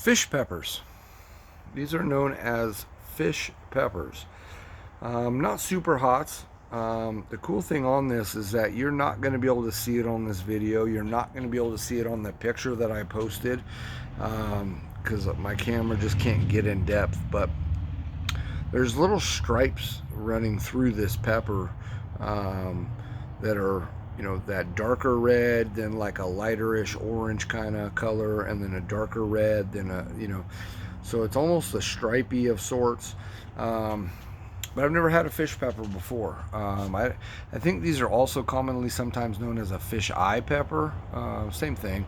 Fish peppers. These are known as fish peppers. Not super hot. The cool thing on this is that you're not going to be able to see it on this video. You're not going to be able to see it on the picture that I posted because my camera just can't get in depth. But there's little stripes running through this pepper that are, that darker red, then like a lighterish orange kind of color, and then a darker red, then so it's almost a stripey of sorts. But I've never had a fish pepper before. I think these are also commonly sometimes known as a fish eye pepper. Same thing.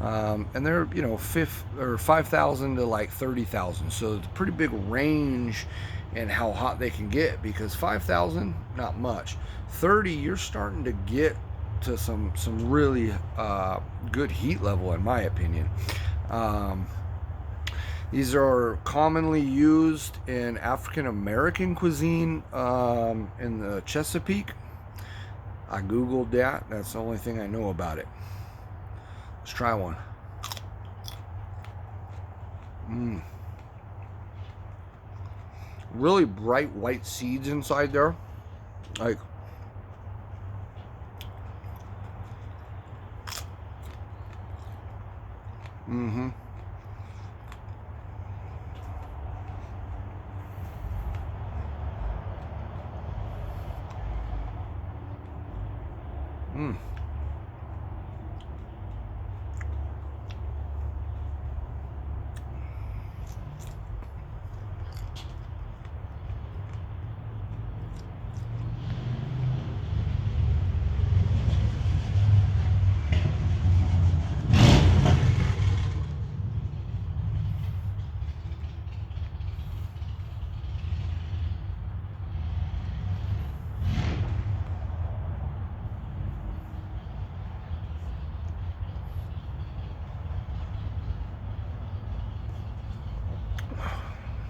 And they're 5,000 to like 30,000. So it's a pretty big range in how hot they can get, because 5,000, not much. 30, you're starting to get to some really good heat level, in my opinion. These are commonly used in African American cuisine in the Chesapeake. I googled that. That's the only thing I know about it. Let's try one. Really bright white seeds inside there. Like,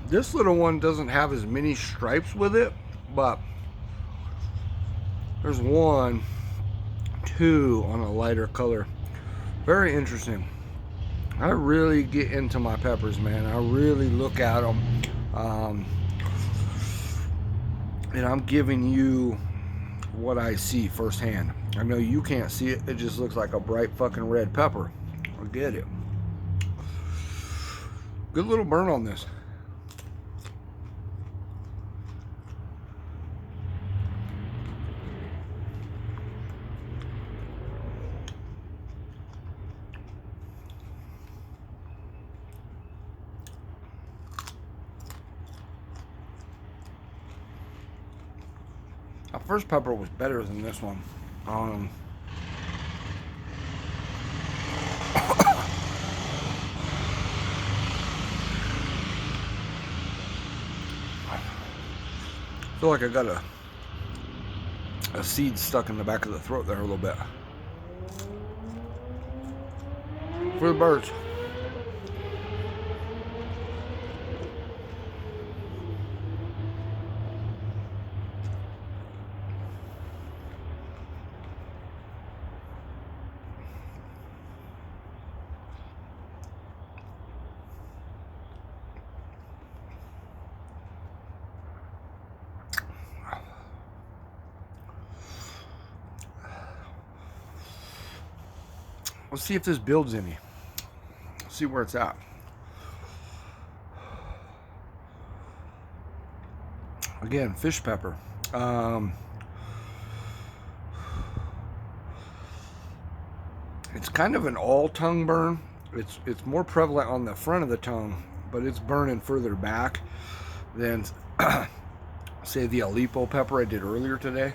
this little one doesn't have as many stripes with it, but there's 1, 2 on a lighter color. Very interesting. I really get into my peppers, man. I really look at them. And I'm giving you what I see firsthand. I know you can't see it. It just looks like a bright fucking red pepper. I get it. Good little burn on this. The first pepper was better than this one. I feel like I got a seed stuck in the back of the throat there a little bit. For the birds. Let's see if this builds any. Let's see where it's at. Again, fish pepper. It's kind of an all tongue burn. It's more prevalent on the front of the tongue, but it's burning further back than say the Aleppo pepper I did earlier today.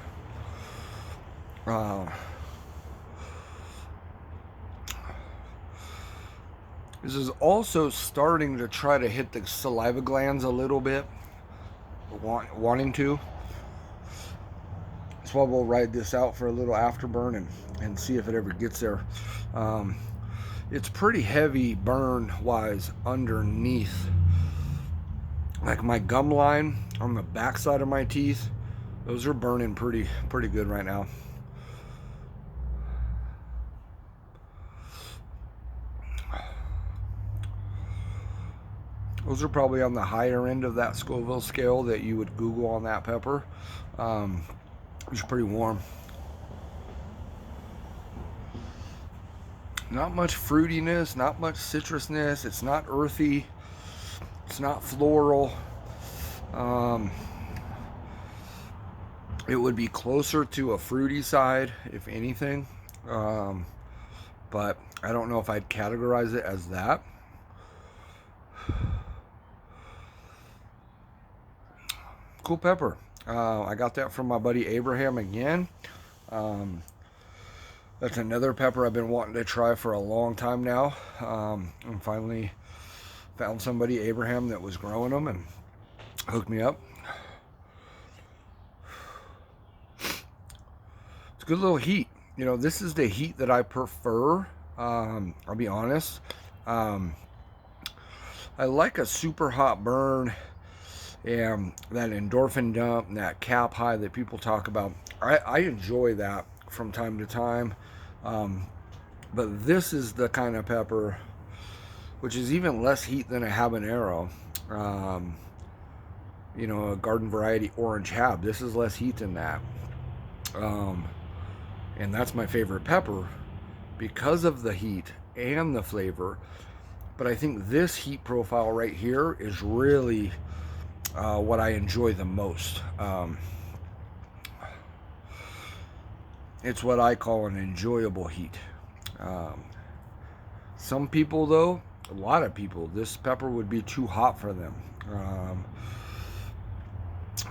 This is also starting to try to hit the saliva glands a little bit, wanting to. That's why we'll ride this out for a little afterburn and see if it ever gets there. It's pretty heavy burn-wise underneath. Like my gum line on the back side of my teeth, those are burning pretty good right now. Those are probably on the higher end of that Scoville scale that you would Google on that pepper. It's pretty warm. Not much fruitiness, not much citrusness. It's not earthy. It's not floral. It would be closer to a fruity side, if anything. But I don't know if I'd categorize it as that. Cool pepper. I got that from my buddy Abraham again. That's another pepper I've been wanting to try for a long time now. And finally found somebody, Abraham, that was growing them and hooked me up. It's a good little heat. You know, this is the heat that I prefer. I'll be honest. I like a super hot burn and that endorphin dump and that cap high that people talk about. I enjoy that from time to time. But this is the kind of pepper which is even less heat than a habanero. You know, a garden variety orange hab. This is less heat than that. And that's my favorite pepper because of the heat and the flavor. But I think this heat profile right here is really what I enjoy the most. It's what I call an enjoyable heat. Some people, though, a lot of people, this pepper would be too hot for them.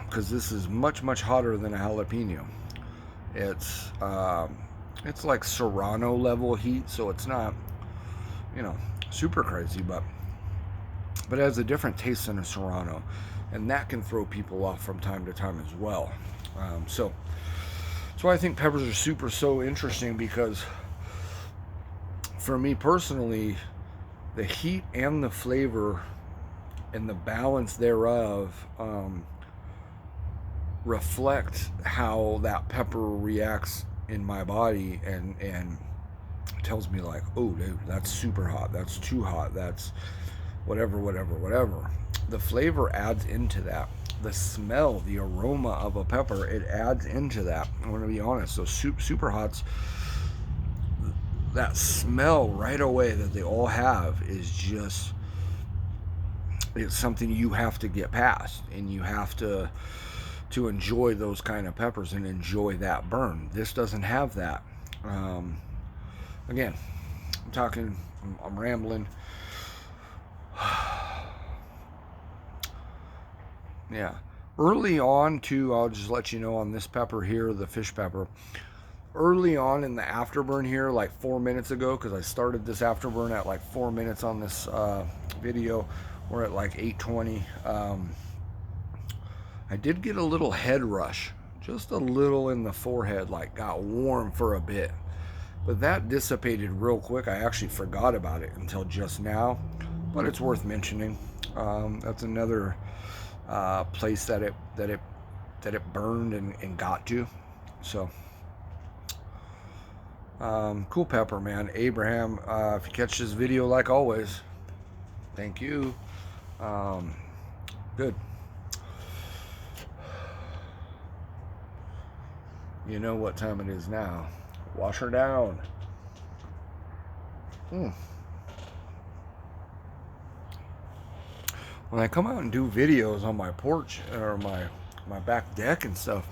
Because this is much, much hotter than a jalapeno. It's like Serrano level heat, so it's not, you know, super crazy, but it has a different taste than a Serrano, and that can throw people off from time to time as well. So I think peppers are so interesting because for me personally, the heat and the flavor and the balance thereof reflect how that pepper reacts in my body and tells me like, oh dude, that's super hot, that's too hot, that's whatever. The flavor adds into that. The smell, the aroma of a pepper, it adds into that. I'm gonna be honest, those super hots, that smell right away that they all have is just, it's something you have to get past, and you have to enjoy those kind of peppers and enjoy that burn. This doesn't have that. Again, I'm rambling. Yeah. Early on too, I'll just let you know on this pepper here, the fish pepper. Early on in the afterburn here, like 4 minutes ago, because I started this afterburn at like 4 minutes on this video. We're at like 8:20. I did get a little head rush, just a little in the forehead, like got warm for a bit. But that dissipated real quick. I actually forgot about it until just now, but it's worth mentioning. That's another place that it burned and got to. So cool pepper, man. Abraham, if you catch this video, like always, thank you. Good. You know what time it is now. Wash her down. When I come out and do videos on my porch or my back deck and stuff,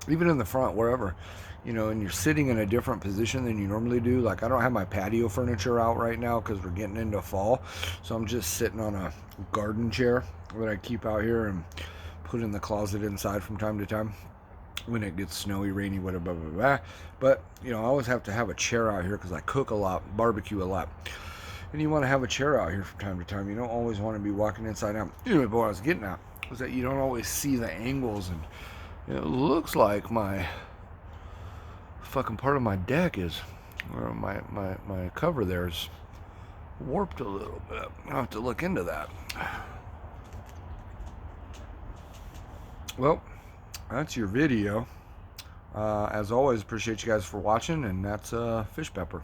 even in the front, wherever, you know, and you're sitting in a different position than you normally do. Like, I don't have my patio furniture out right now because we're getting into fall, so I'm just sitting on a garden chair that I keep out here and put in the closet inside from time to time when it gets snowy, rainy, whatever, blah, blah, blah. But, you know, I always have to have a chair out here because I cook a lot, barbecue a lot. And you want to have a chair out here from time to time. You don't always want to be walking inside out. Anyway, what I was getting at was that you don't always see the angles. And it looks like my fucking part of my deck is, or my cover there is warped a little bit. I'll have to look into that. Well, that's your video. As always, appreciate you guys for watching, and that's fish pepper.